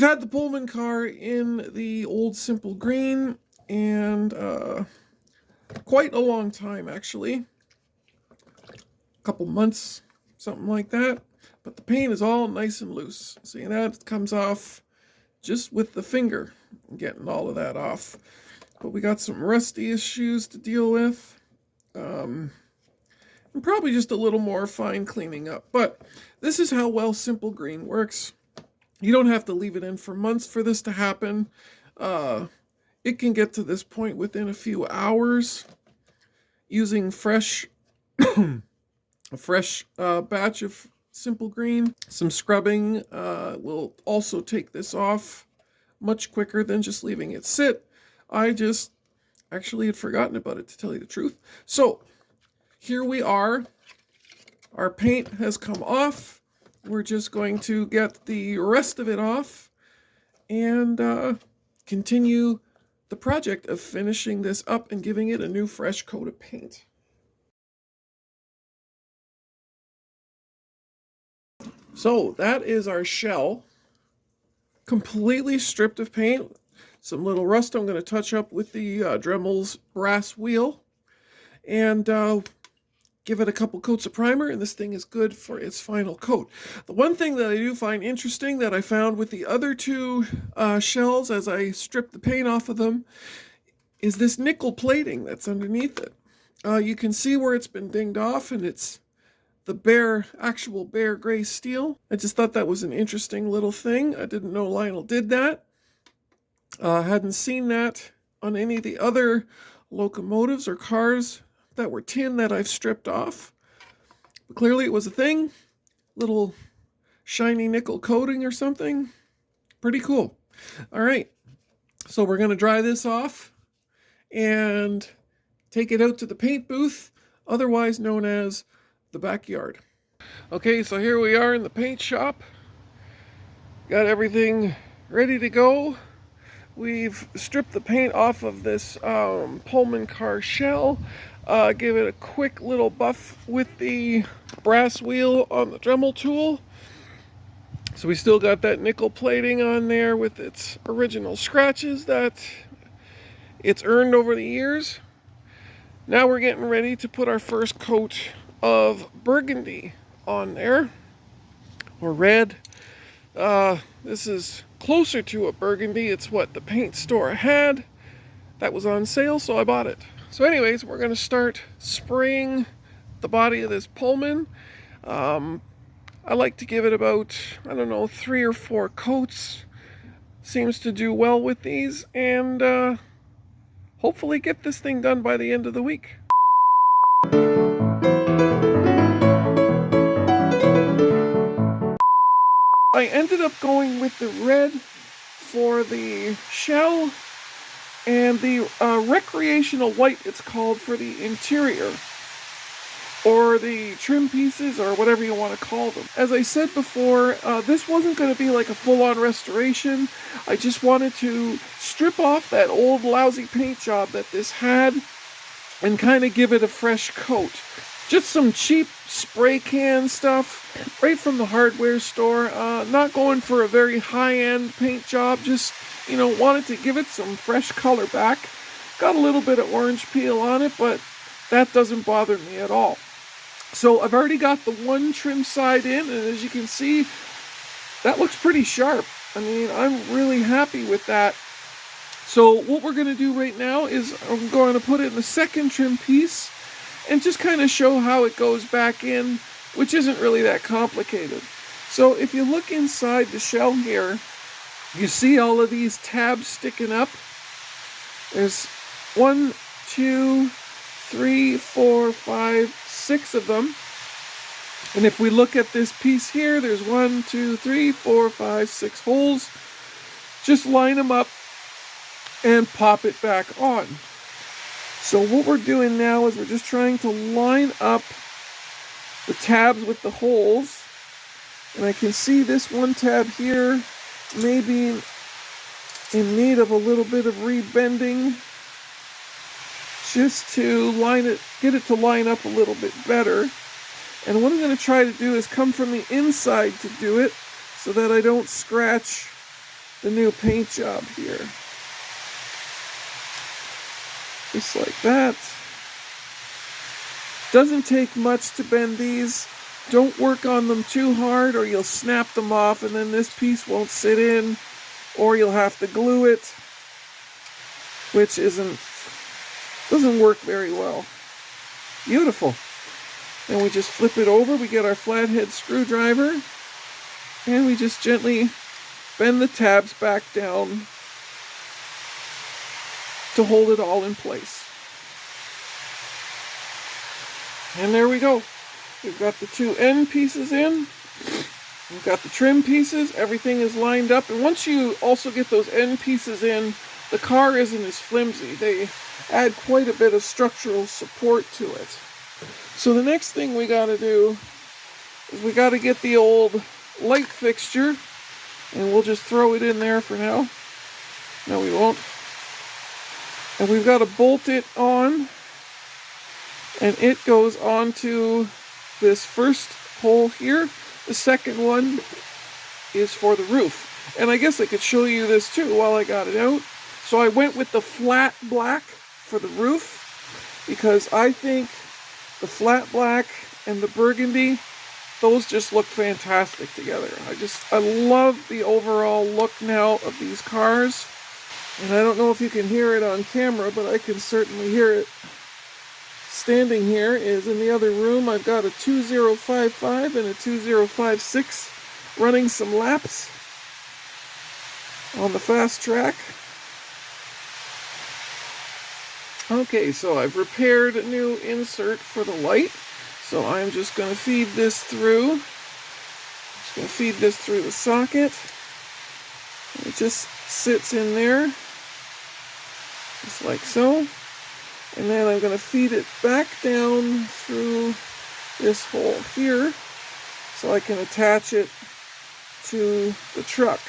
we've had the Pullman car in the old simple green and quite a long time, actually. A couple months, something like that. But the paint is all nice and loose. See, that comes off just with the finger, getting all of that off. But we got some rusty issues to deal with. And probably just a little more fine cleaning up. But this is how well simple green works. You don't have to leave it in for months for this to happen. It can get to this point within a few hours using a fresh batch of simple green. Some scrubbing will also take this off much quicker than just leaving it sit. I just actually had forgotten about it, to tell you the truth. So here we are. Our paint has come off. We're just going to get the rest of it off and continue the project of finishing this up and giving it a new fresh coat of paint. So that is our shell, completely stripped of paint. Some little rust I'm going to touch up with the Dremel's brass wheel and give it a couple coats of primer, and this thing is good for its final coat. The one thing that I do find interesting that I found with the other two shells as I stripped the paint off of them is this nickel plating that's underneath it. You can see where it's been dinged off, and it's the actual bare gray steel. I just thought that was an interesting little thing. I didn't know Lionel did that. Hadn't seen that on any of the other locomotives or cars that were tin that I've stripped off. But clearly it was a thing. Little shiny nickel coating or something. Pretty cool. All right. So we're going to dry this off and take it out to the paint booth, otherwise known as the backyard. Okay, so here we are in the paint shop. Got everything ready to go. We've stripped the paint off of this Pullman car shell. Give it a quick little buff with the brass wheel on the Dremel tool. So we still got that nickel plating on there with its original scratches that it's earned over the years. Now we're getting ready to put our first coat of burgundy on there, or red. This is closer to a burgundy. It's what the paint store had that was on sale, so I bought it. So anyways, we're going to start spraying the body of this Pullman. I like to give it about, 3 or 4 coats. Seems to do well with these, and hopefully get this thing done by the end of the week. I ended up going with the red for the shell and the recreational white, it's called, for the interior, or the trim pieces, or whatever you want to call them. As I said before, this wasn't going to be like a full-on restoration. I just wanted to strip off that old lousy paint job that this had and kind of give it a fresh coat. Just some cheap spray can stuff right from the hardware store. Not going for a very high-end paint job, just, wanted to give it some fresh color back. Got a little bit of orange peel on it, but that doesn't bother me at all. So I've already got the one trim side in, and as you can see, that looks pretty sharp. I mean, I'm really happy with that. So what we're going to do right now is I'm going to put it in the second trim piece and just kind of show how it goes back in, which isn't really that complicated. So if you look inside the shell here, you see all of these tabs sticking up. There's 1, 2, 3, 4, 5, 6 of them. And if we look at this piece here, there's 1, 2, 3, 4, 5, 6 holes. Just line them up and pop it back on. So what we're doing now is we're just trying to line up the tabs with the holes. And I can see this one tab here may be in need of a little bit of rebending, just to get it to line up a little bit better. And what I'm going to try to do is come from the inside to do it, so that I don't scratch the new paint job here. Just like that. Doesn't take much to bend these. Don't work on them too hard or you'll snap them off and then this piece won't sit in, or you'll have to glue it, which doesn't work very well. Beautiful. Then we just flip it over, we get our flathead screwdriver, and we just gently bend the tabs back down to hold it all in place. And there we go. We've got the two end pieces in. We've got the trim pieces. Everything is lined up. And once you also get those end pieces in, the car isn't as flimsy. They add quite a bit of structural support to it. So the next thing we got to do is we got to get the old light fixture. And we'll just throw it in there for now. No, we won't. And we've got to bolt it on. And it goes onto this first hole here. The second one is for the roof. And I guess I could show you this too while I got it out. So I went with the flat black for the roof because I think the flat black and the burgundy, those just look fantastic together. I love the overall look now of these cars. And I don't know if you can hear it on camera, but I can certainly hear it. Standing here is in the other room. I've got a 2055 and a 2056 running some laps on the fast track. Okay, so I've repaired a new insert for the light. So I'm just going to feed this through. Just going to feed this through the socket. It just sits in there, just like so. And then I'm going to feed it back down through this hole here so I can attach it to the truck.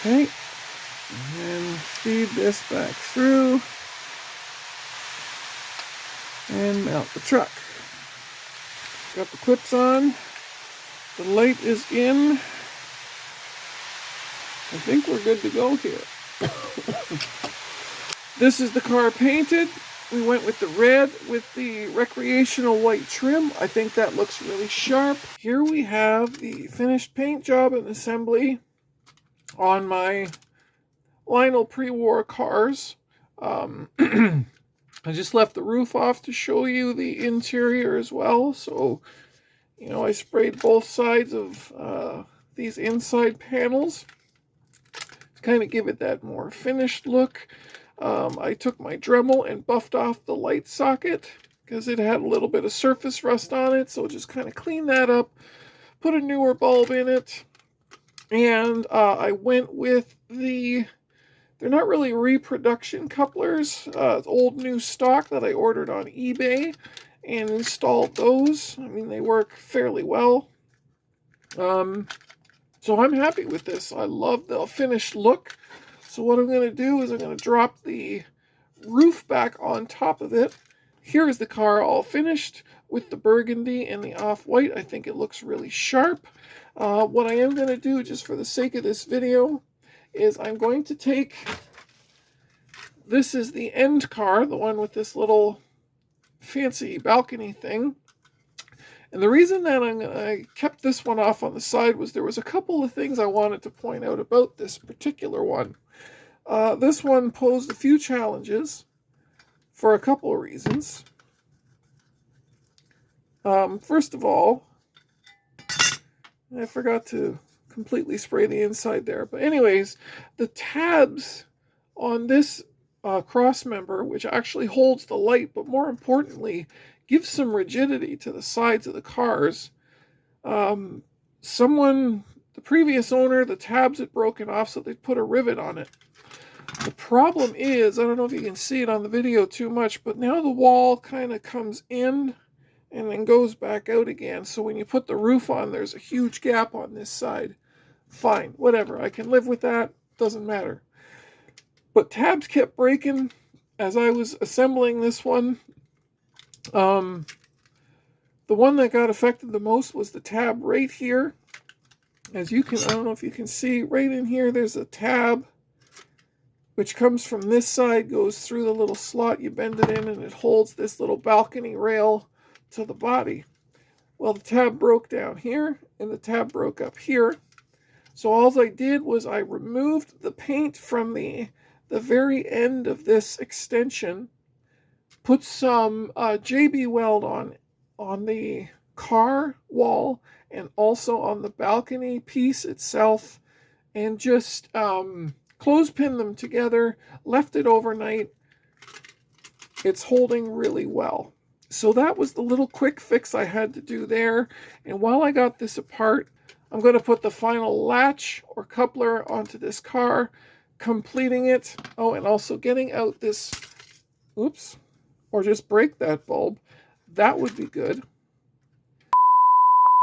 Okay, and then feed this back through and mount the truck. Got the clips on, the light is in. I think we're good to go here. This is the car painted. We went with the red with the recreational white trim. I think that looks really sharp. Here we have the finished paint job and assembly on my Lionel pre-war cars. I just left the roof off to show you the interior as well. So, you know, I sprayed both sides of these inside panels to kind of give it that more finished look. I took my Dremel and buffed off the light socket because it had a little bit of surface rust on it. So just kind of clean that up, put a newer bulb in it. And I went with they're not really reproduction couplers. It's old new stock that I ordered on eBay and installed those. I mean, they work fairly well. So I'm happy with this. I love the finished look. So what I'm going to do is I'm going to drop the roof back on top of it. Here is the car all finished with the burgundy and the off-white. I think it looks really sharp. What I am going to do, just for the sake of this video, is I'm going to take, this is the end car, the one with this little fancy balcony thing. And the reason that I kept this one off on the side was there was a couple of things I wanted to point out about this particular one. This one posed a few challenges for a couple of reasons. First of all, I forgot to completely spray the inside there. But anyways, the tabs on this cross member, which actually holds the light, but more importantly, gives some rigidity to the sides of the cars. The previous owner, the tabs had broken off, so they put a rivet on it. The problem is, I don't know if you can see it on the video too much, but now the wall kind of comes in and then goes back out again. So when you put the roof on, there's a huge gap on this side. Fine, whatever. I can live with that. Doesn't matter. But tabs kept breaking as I was assembling this one. The one that got affected the most was the tab right here. As you can, I don't know if you can see, right in here there's a tab which comes from this side, goes through the little slot, you bend it in, and it holds this little balcony rail to the body. Well, the tab broke down here, and the tab broke up here. So all I did was I removed the paint from the very end of this extension, put some JB Weld on the car wall and also on the balcony piece itself, and just clothespin them together, left it overnight. It's holding really well. So that was the little quick fix I had to do there. And while I got this apart, I'm going to put the final latch or coupler onto this car, completing it. Oh, and also getting out this, oops, or just break that bulb. That would be good.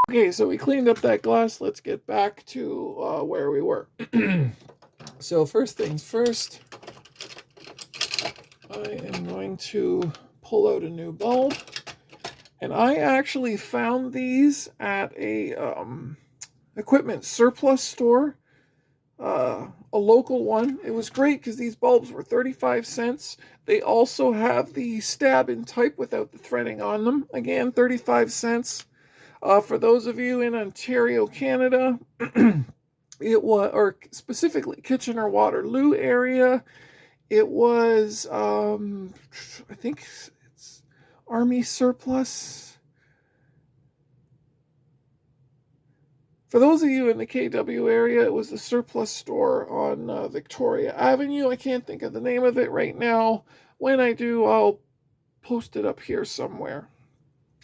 Okay, so we cleaned up that glass. Let's get back to where we were. So first things first, I am going to pull out a new bulb. And I actually found these at a equipment surplus store, a local one. It was great because these bulbs were 35 cents. They also have the stab and type without the threading on them. Again, 35 cents. For those of you in Ontario, Canada, it was, or specifically Kitchener-Waterloo area, it was, I think it's Army surplus. For those of you in the KW area, it was the surplus store on Victoria Avenue. I can't think of the name of it right now. When I do, I'll post it up here somewhere.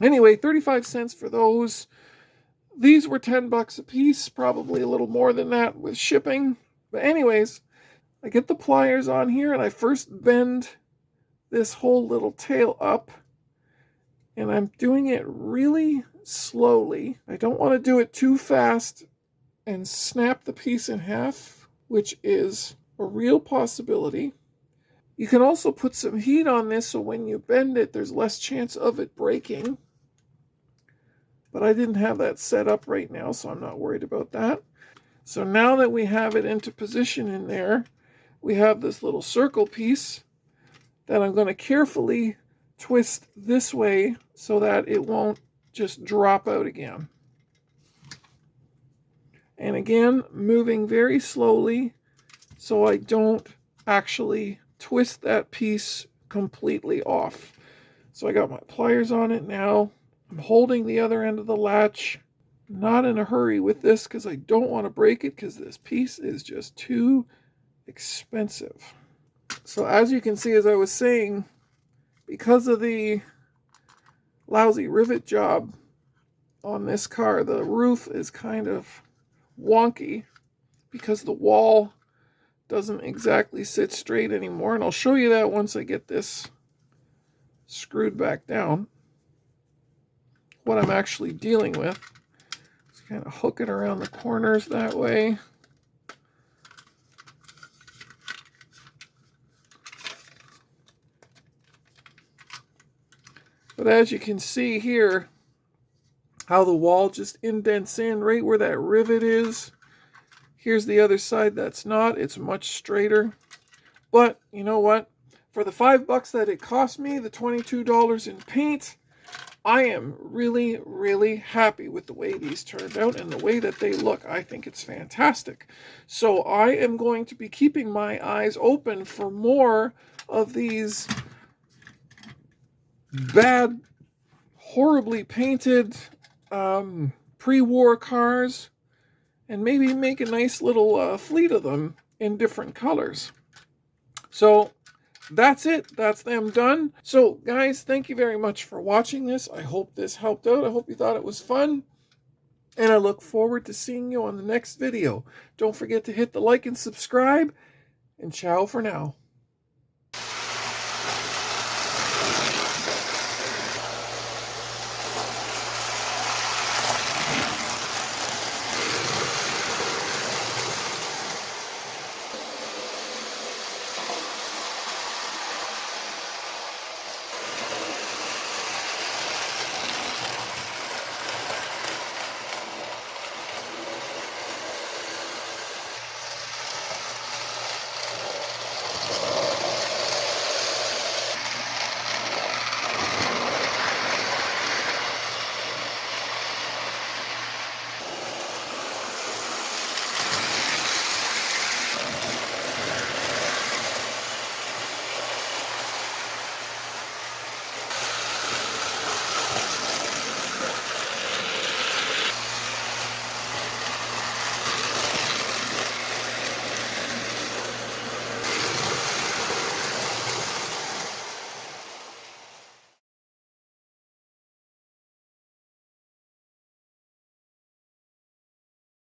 Anyway, 35 cents for those. These were $10 a piece, probably a little more than that with shipping. But anyways, I get the pliers on here and I first bend this whole little tail up. And I'm doing it really slowly. I don't want to do it too fast and snap the piece in half, which is a real possibility. You can also put some heat on this so when you bend it, there's less chance of it breaking. But I didn't have that set up right now, so I'm not worried about that. So now that we have it into position in there, we have this little circle piece that I'm going to carefully twist this way so that it won't just drop out again. And again, moving very slowly so I don't actually twist that piece completely off. So I got my pliers on it now. I'm holding the other end of the latch. Not in a hurry with this because I don't want to break it because this piece is just too expensive. So as you can see, as I was saying, because of the lousy rivet job on this car, the roof is kind of wonky because the wall doesn't exactly sit straight anymore. And I'll show you that once I get this screwed back down. What I'm actually dealing with. Just kind of hook it around the corners that way. But as you can see here, how the wall just indents in right where that rivet is. Here's the other side that's not. It's much straighter. But you know what? For the $5 that it cost me, the $22 in paint, I am really, really happy with the way these turned out and the way that they look. I think it's fantastic. So I am going to be keeping my eyes open for more of these bad, horribly painted pre-war cars and maybe make a nice little fleet of them in different colors. So that's it. That's them done. So guys, thank you very much for watching this. I hope this helped out. I hope you thought it was fun. And I look forward to seeing you on the next video. Don't forget to hit the like and subscribe. And ciao for now.